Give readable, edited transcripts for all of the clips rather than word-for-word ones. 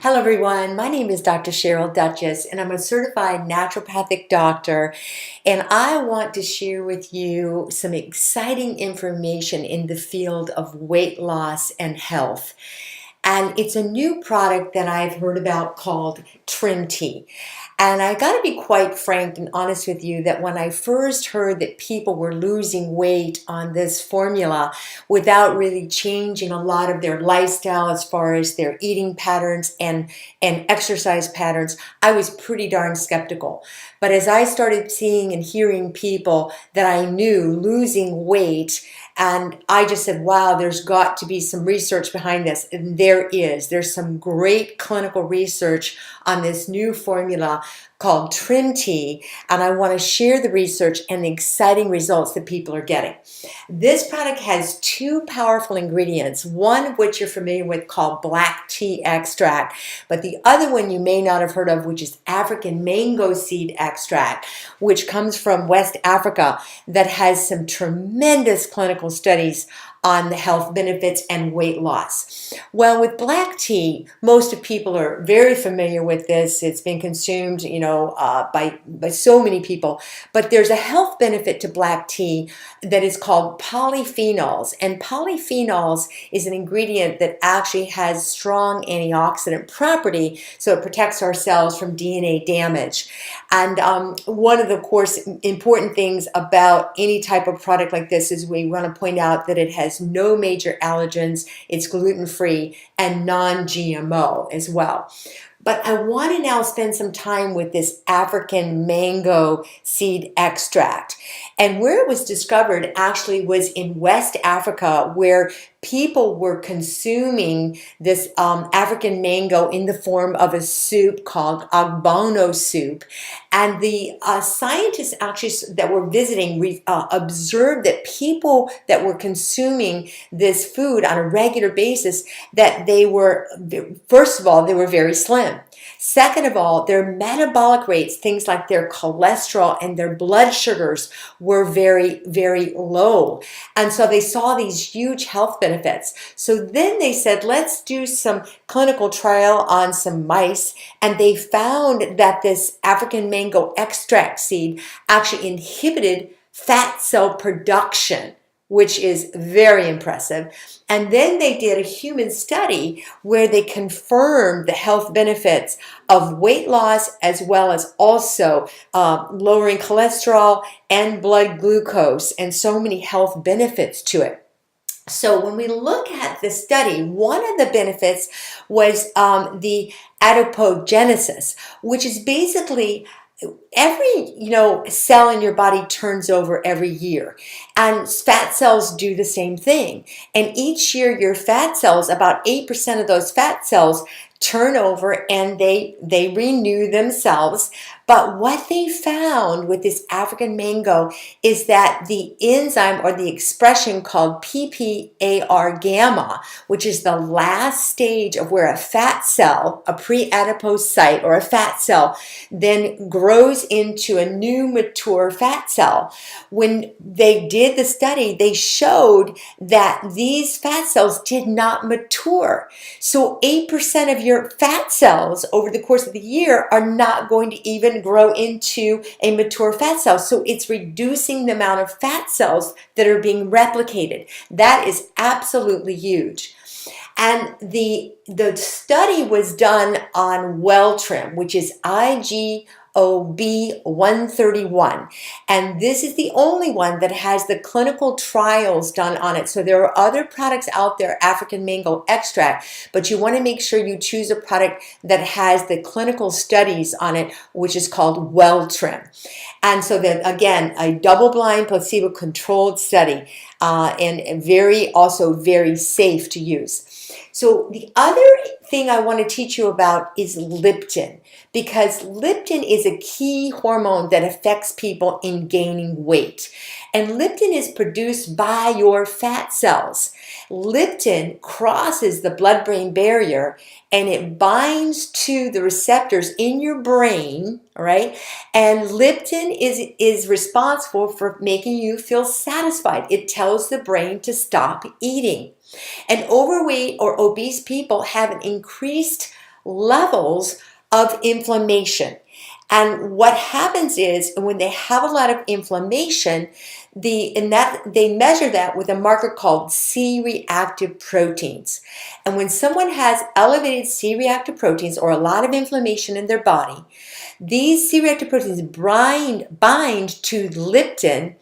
Hello everyone, my name is Dr. Cheryl Duchess and I'm a certified naturopathic doctor, and I want to share with you some exciting information in the field of weight loss and health. And it's a new product that I've heard about called Trim Tea. And I got to be quite frank and honest with you that when I first heard that people were losing weight on this formula without really changing a lot of their lifestyle as far as their eating patterns and exercise patterns, I was pretty darn skeptical. But as I started seeing and hearing people that I knew losing weight, and I just said, wow, there's got to be some research behind this. And there is. There's some great clinical research on this new formula called Trim Tea, and I want to share the research and the exciting results that people are getting. This product has two powerful ingredients, one of which you're familiar with called black tea extract, but the other one you may not have heard of, which is African mango seed extract, which comes from West Africa, that has some tremendous clinical studies on the health benefits and weight loss. Well, with black tea, most of people are very familiar with this. It's been consumed, by so many people. But there's a health benefit to black tea that is called polyphenols. And polyphenols is an ingredient that actually has strong antioxidant property, so it protects our cells from DNA damage. And one of the, of course, important things about any type of product like this is we want to point out that it has no major allergens, it's gluten-free and non-GMO as well. But I want to now spend some time with this African mango seed extract. And where it was discovered actually was in West Africa, where people were consuming this African mango in the form of a soup called agbono soup. And the scientists actually that were visiting observed that people that were consuming this food on a regular basis, that they were, first of all, they were very slim. Second of all, their metabolic rates, things like their cholesterol and their blood sugars, were very, very low. And so they saw these huge health benefits. So then they said, let's do some clinical trial on some mice. And they found that this African mango extract seed actually inhibited fat cell production, which is very impressive. And then they did a human study where they confirmed the health benefits of weight loss, as well as also lowering cholesterol and blood glucose, and so many health benefits to it. So when we look at the study, one of the benefits was the adipogenesis, which is basically every cell in your body turns over every year, and fat cells do the same thing. And each year your fat cells, about 8% of those fat cells, turn over and they renew themselves. But what they found with this African mango is that the enzyme, or the expression called PPAR gamma, which is the last stage of where a fat cell, a pre-adipose site or a fat cell, then grows into a new mature fat cell. When they did the study, they showed that these fat cells did not mature. So 8% of your fat cells over the course of the year are not going to even grow into a mature fat cell. So it's reducing the amount of fat cells that are being replicated. That is absolutely huge. And the study was done on WellTrim, which is IGOB131. And this is the only one that has the clinical trials done on it. So there are other products out there, African mango extract, but you want to make sure you choose a product that has the clinical studies on it, which is called WellTrim. And so that, again, a double-blind placebo-controlled study, and also very safe to use. So the other thing I want to teach you about is leptin, because leptin is a key hormone that affects people in gaining weight. And leptin is produced by your fat cells. Leptin crosses the blood-brain barrier and it binds to the receptors in your brain, all right? And leptin is responsible for making you feel satisfied. It tells the brain to stop eating. And overweight or obese people have an increased levels of inflammation. And what happens is when they have a lot of inflammation, they measure that with a marker called C-reactive proteins. And when someone has elevated C-reactive proteins or a lot of inflammation in their body, these C-reactive proteins bind to leptin,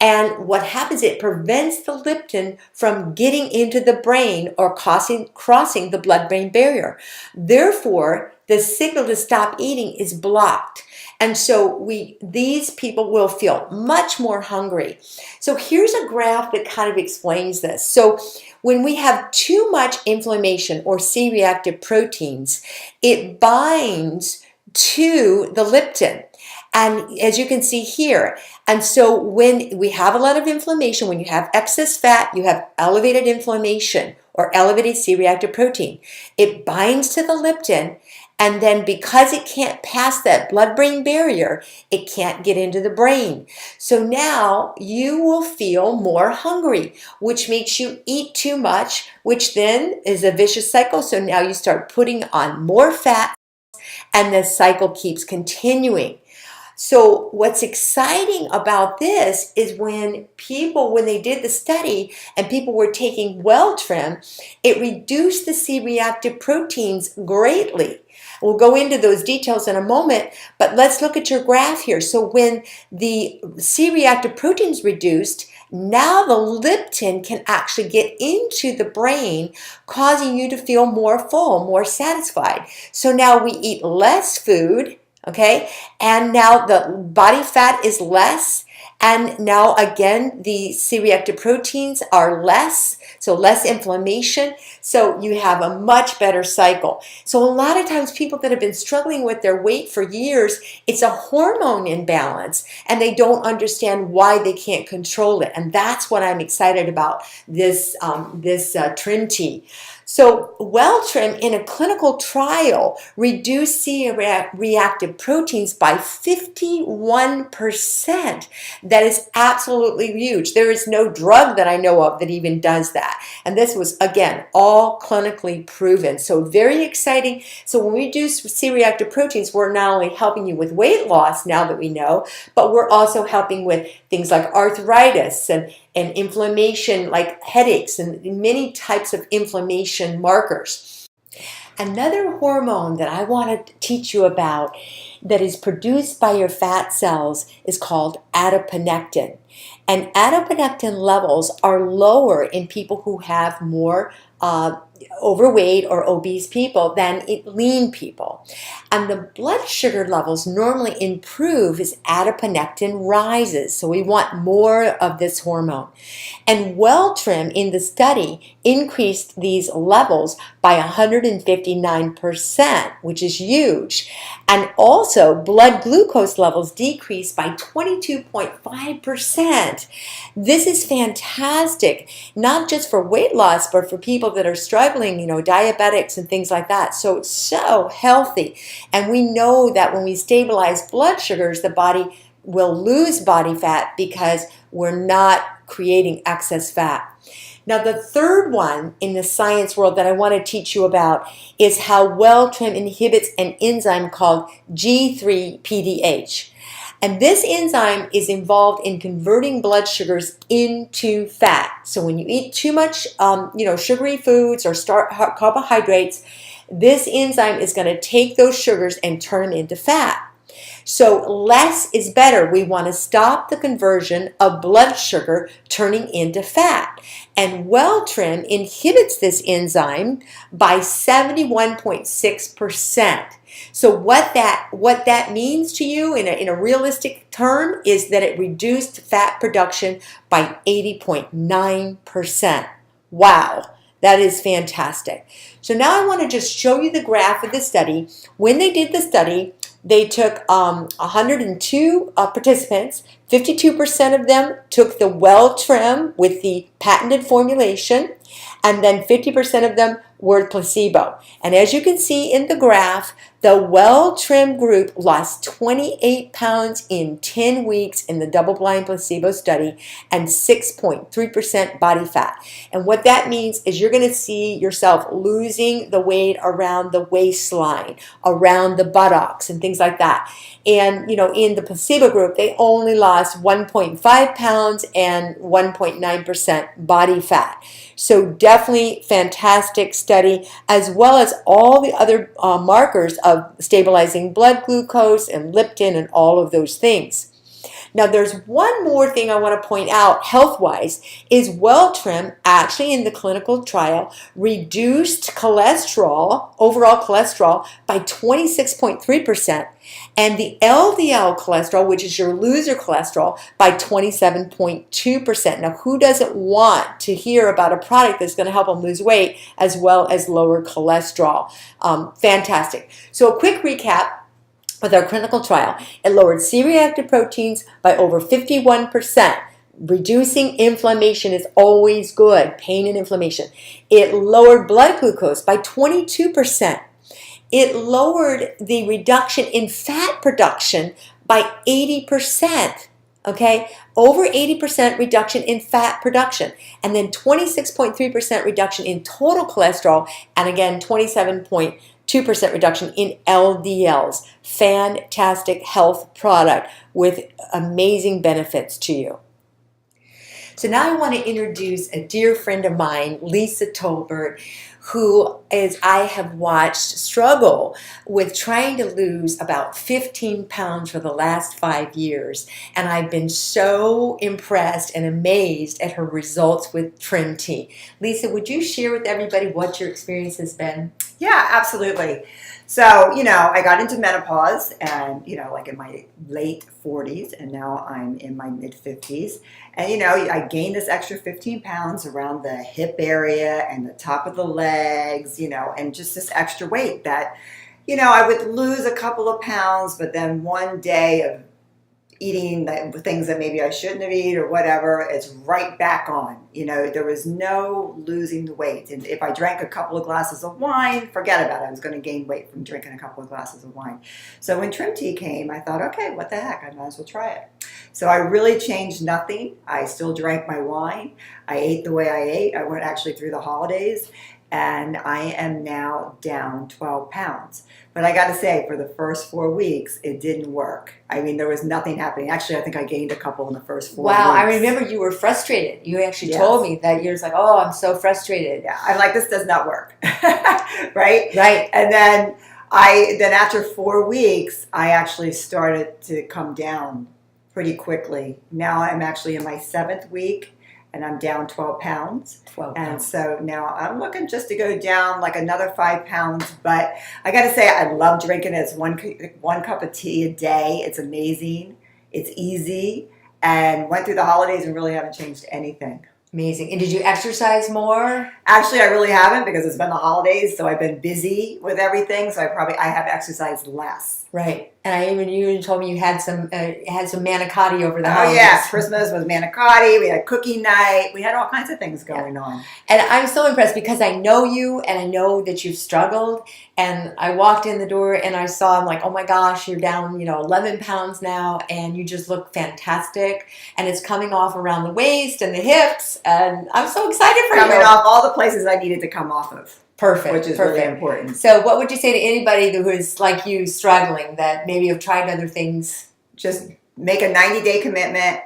and what happens, it prevents the leptin from getting into the brain or crossing the blood-brain barrier. Therefore, the signal to stop eating is blocked. And so these people will feel much more hungry. So here's a graph that kind of explains this. So when we have too much inflammation or C-reactive proteins, it binds to the leptin. And as you can see here, and so when we have a lot of inflammation, when you have excess fat, you have elevated inflammation or elevated C-reactive protein. It binds to the leptin, and then because it can't pass that blood-brain barrier, it can't get into the brain. So now you will feel more hungry, which makes you eat too much, which then is a vicious cycle. So now you start putting on more fat, and the cycle keeps continuing. So what's exciting about this is when they did the study and people were taking WellTrim, it reduced the C-reactive proteins greatly. We'll go into those details in a moment, but let's look at your graph here. So when the C-reactive proteins reduced, now the leptin can actually get into the brain, causing you to feel more full, more satisfied. So now we eat less food, okay, and now the body fat is less, and now again the C-reactive proteins are less, so less inflammation, so you have a much better cycle. So a lot of times people that have been struggling with their weight for years, it's a hormone imbalance, and they don't understand why they can't control it, and that's what I'm excited about this Trim Tea. So WellTrim in a clinical trial reduced C-reactive proteins by 51%. That is absolutely huge. There is no drug that I know of that even does that. And this was, again, all clinically proven. So very exciting. So when we reduce C-reactive proteins, we're not only helping you with weight loss now that we know, but we're also helping with things like arthritis and inflammation like headaches and many types of inflammation markers. Another hormone that I want to teach you about that is produced by your fat cells is called adiponectin. And adiponectin levels are lower in people who have more overweight or obese people than lean people. And the blood sugar levels normally improve as adiponectin rises. So we want more of this hormone. And WellTrim in the study increased these levels by 159%, which is huge. And also blood glucose levels decreased by 22.5%. This is fantastic, not just for weight loss, but for people that are struggling, diabetics and things like that. So it's so healthy. And we know that when we stabilize blood sugars, the body will lose body fat because we're not creating excess fat. Now, the third one in the science world that I want to teach you about is how WellTrim inhibits an enzyme called G3-PDH. And this enzyme is involved in converting blood sugars into fat. So when you eat too much, sugary foods or carbohydrates, this enzyme is going to take those sugars and turn them into fat. So less is better. We want to stop the conversion of blood sugar turning into fat. And WellTrim inhibits this enzyme by 71.6%. So what that means to you in a realistic term is that it reduced fat production by 80.9%. Wow, that is fantastic. So now I want to just show you the graph of the study. When they did the study, they took 102 participants. 52% of them took the WellTrim with the patented formulation, and then 50% of them were placebo. And as you can see in the graph, The WellTrim group lost 28 pounds in 10 weeks in the double-blind placebo study and 6.3% body fat. And what that means is you're going to see yourself losing the weight around the waistline, around the buttocks, and things like that. And, in the placebo group, they only lost 1.5 pounds and 1.9% body fat. So definitely fantastic study, as well as all the other markers of stabilizing blood glucose and leptin and all of those things. Now, there's one more thing I want to point out health-wise is WellTrim actually in the clinical trial reduced cholesterol, overall cholesterol, by 26.3%, and the LDL cholesterol, which is your loser cholesterol, by 27.2%. Now, who doesn't want to hear about a product that's going to help them lose weight as well as lower cholesterol? Fantastic. So a quick recap. With our clinical trial, it lowered C-reactive proteins by over 51%. Reducing inflammation is always good, pain and inflammation. It lowered blood glucose by 22%. It lowered the reduction in fat production by 80%. Okay, over 80% reduction in fat production, and then 26.3% reduction in total cholesterol, and again 27.2% reduction in LDLs. Fantastic health product with amazing benefits to you. So now I want to introduce a dear friend of mine, Lisa Tolbert, who I have watched struggle with trying to lose about 15 pounds for the last 5 years. And I've been so impressed and amazed at her results with Trim Tea. Lisa, would you share with everybody what your experience has been? Yeah, absolutely. So, I got into menopause and, like in my late 40s, and now I'm in my mid 50s. And, I gained this extra 15 pounds around the hip area and the top of the legs, and just this extra weight that, I would lose a couple of pounds, but then one day of eating the things that maybe I shouldn't have eaten or whatever, it's right back on. There was no losing the weight. And if I drank a couple of glasses of wine, forget about it. I was going to gain weight from drinking a couple of glasses of wine. So when Trim Tea came, I thought, okay, what the heck? I might as well try it. So I really changed nothing. I still drank my wine. I ate the way I ate. I went actually through the holidays. And I am now down 12 pounds. But I got to say, for the first 4 weeks, it didn't work. I mean, there was nothing happening. Actually, I think I gained a couple in the first 4 weeks. Wow, I remember you were frustrated. You actually told me that you're just like, oh, I'm so frustrated. Yeah, I'm like, this does not work. Right? Right. And then after 4 weeks, I actually started to come down pretty quickly. Now I'm actually in my 7th week. And I'm down 12 pounds. 12 pounds. And so now I'm looking just to go down like another 5 pounds. But I got to say, I love drinking it. It's one cup of tea a day. It's amazing. It's easy. And went through the holidays and really haven't changed anything. Amazing. And did you exercise more? Actually, I really haven't because it's been the holidays. So I've been busy with everything. So I have exercised less. Right. And you even told me you had some manicotti over the holidays. Oh yeah, Christmas was manicotti. We had cookie night. We had all kinds of things going on. And I'm so impressed because I know you and I know that you've struggled. And I walked in the door and I saw, I'm like, oh my gosh, you're down, 11 pounds now, and you just look fantastic. And it's coming off around the waist and the hips, and I'm so excited for you. Coming off all the places I needed to come off of. Perfect. Which is really important. So what would you say to anybody who is like you struggling that maybe have tried other things? Just make a 90-day commitment,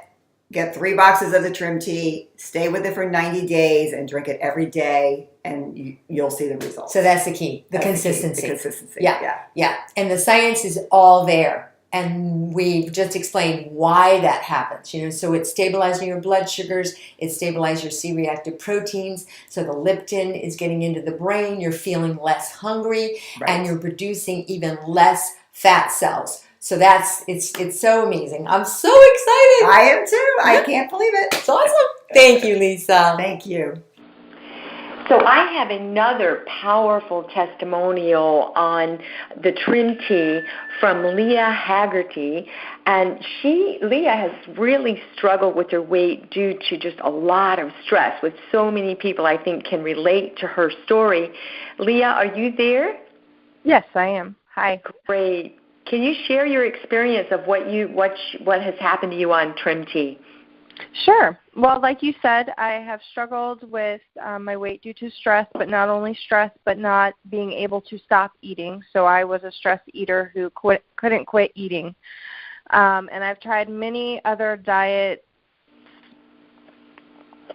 get 3 boxes of the Trim Tea, stay with it for 90 days and drink it every day, and you'll see the results. So that's the key, the consistency. The consistency. Yeah. And the science is all there. And we've just explained why that happens. So it's stabilizing your blood sugars, it stabilizes your C-reactive proteins, so the leptin is getting into the brain, you're feeling less hungry, and you're producing even less fat cells. So it's so amazing. I'm so excited. I am too. I can't believe it. It's awesome. Thank you, Lisa. Thank you. So I have another powerful testimonial on the Trim Tea from Leah Haggerty. And Leah has really struggled with her weight due to just a lot of stress, with so many people I think can relate to her story. Leah, are you there? Yes, I am. Hi. Great. Can you share your experience of what has happened to you on Trim Tea? Sure. Well, like you said, I have struggled with my weight due to stress, but not only stress, but not being able to stop eating. So I was a stress eater who couldn't quit eating. And I've tried many other diets,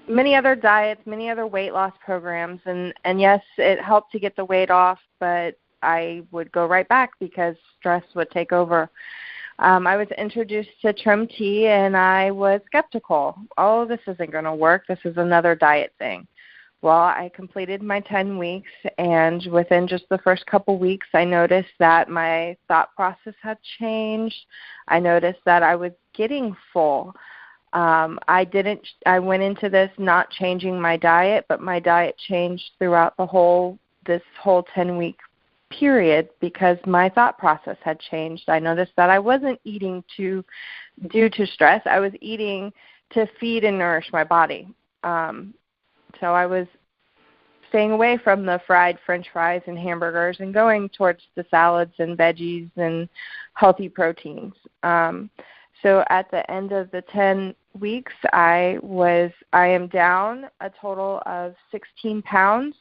many other weight loss programs, and yes, it helped to get the weight off, but I would go right back because stress would take over. I was introduced to Trim Tea, and I was skeptical. Oh, this isn't going to work. This is another diet thing. Well, I completed my 10 weeks, and within just the first couple weeks, I noticed that my thought process had changed. I noticed that I was getting full. I went into this not changing my diet, but my diet changed throughout this whole 10-week period because my thought process had changed. I noticed that I wasn't eating due to stress. I was eating to feed and nourish my body. So I was staying away from the fried French fries and hamburgers and going towards the salads and veggies and healthy proteins. So at the end of the 10 weeks, I am down a total of 16 pounds.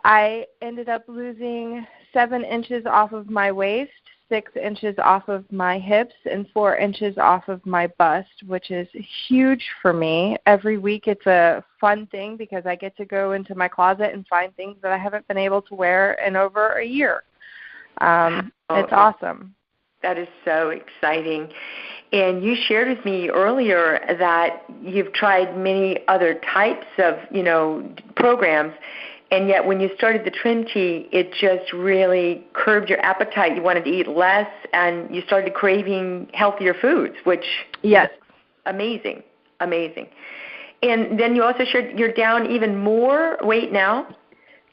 I ended up losing 7 inches off of my waist, 6 inches off of my hips, and 4 inches off of my bust, which is huge for me. Every week it's a fun thing because I get to go into my closet and find things that I haven't been able to wear in over a year. It's awesome. That is so exciting. And you shared with me earlier that you've tried many other types of, programs, and yet when you started the Trim Tea, it just really curbed your appetite. You wanted to eat less, and you started craving healthier foods, which yes, is amazing. And then you also shared you're down even more weight now?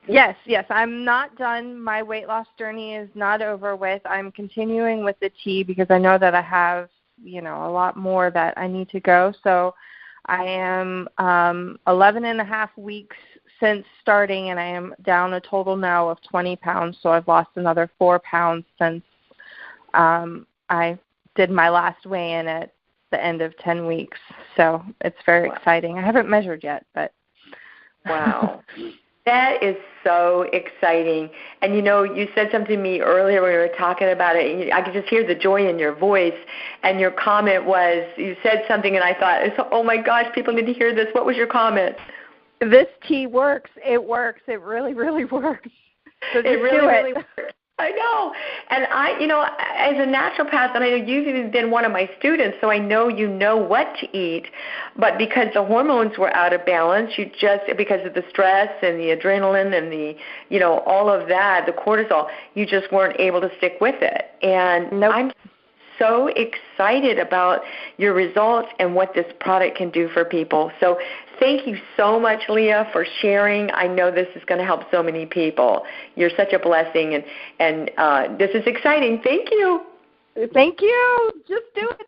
Yes, I'm not done. My weight loss journey is not over with. I'm continuing with the tea because I know that I have, a lot more that I need to go. So I am 11 and a half weeks since starting, and I am down a total now of 20 pounds. So I've lost another 4 pounds since I did my last weigh-in at the end of 10 weeks. So it's very exciting. I haven't measured yet, but. Wow. That is so exciting. And, you said something to me earlier when we were talking about it, and I could just hear the joy in your voice. And your comment was, you said something, and I thought, oh, my gosh, people need to hear this. What was your comment? This tea works. It works. It really, really works. So it really works. I know. And as a naturopath, and I know you've even been one of my students, so I know you know what to eat. But because the hormones were out of balance, because of the stress and the adrenaline and the, all of that, the cortisol, you just weren't able to stick with it. And nope. I'm so excited about your results and what this product can do for people. So thank you so much, Leah, for sharing. I know this is going to help so many people. You're such a blessing, and this is exciting. Thank you. Thank you. Just do it.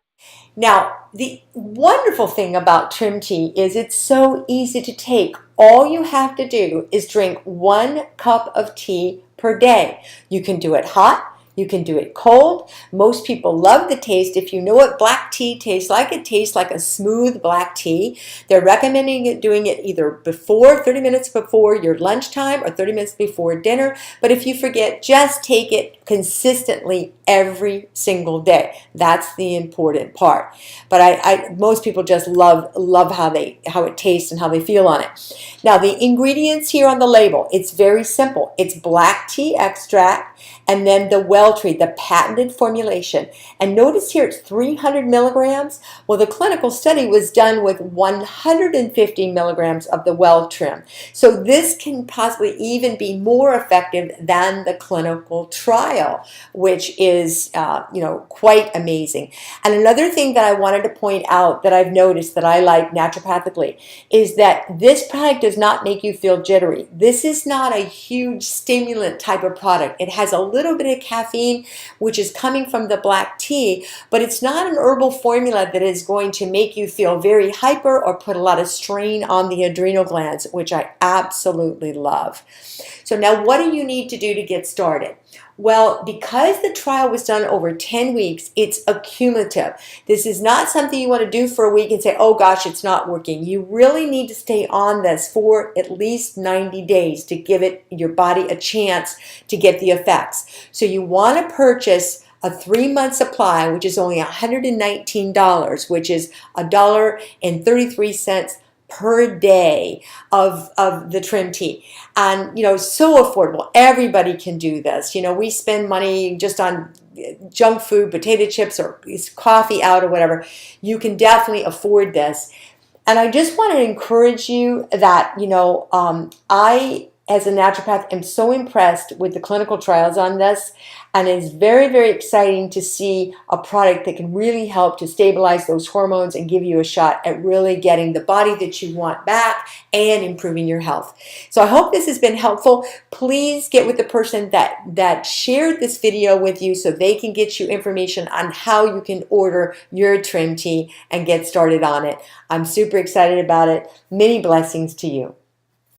Now, the wonderful thing about Trim Tea is it's so easy to take. All you have to do is drink 1 cup of tea per day. You can do it hot. You can do it cold. Most people love the taste. If you know what black tea tastes like, it tastes like a smooth black tea. They're recommending doing it either 30 minutes before your lunchtime or 30 minutes before dinner. But if you forget, just take it consistently every single day. That's the important part. But most people just love how it tastes and how they feel on it. Now, the ingredients here on the label, it's very simple. It's black tea extract and then the WellTrim, the patented formulation. And notice here it's 300 milligrams. Well, the clinical study was done with 150 milligrams of the WellTrim. So this can possibly even be more effective than the clinical trial, which is quite amazing. And another thing that I wanted to point out that I've noticed that I like naturopathically is that this product does not make you feel jittery. This is not a huge stimulant type of product. It has a little bit of caffeine, which is coming from the black tea, but it's not an herbal formula that is going to make you feel very hyper or put a lot of strain on the adrenal glands, which I absolutely love. So now what do you need to do to get started? Well, because the trial was done over 10 weeks, it's accumulative. This is not something you want to do for a week and say, oh gosh, it's not working. You really need to stay on this for at least 90 days to give your body a chance to get the effects. So you want to purchase a 3-month supply, which is only $119, which is $1.33 per day of the trim tea. And, so affordable. Everybody can do this. We spend money just on junk food, potato chips, or coffee out or whatever. You can definitely afford this. And I just want to encourage you that, I, as a naturopath, am so impressed with the clinical trials on this. And it's very, very exciting to see a product that can really help to stabilize those hormones and give you a shot at really getting the body that you want back and improving your health. So I hope this has been helpful. Please get with the person that shared this video with you so they can get you information on how you can order your trim tea and get started on it. I'm super excited about it. Many blessings to you.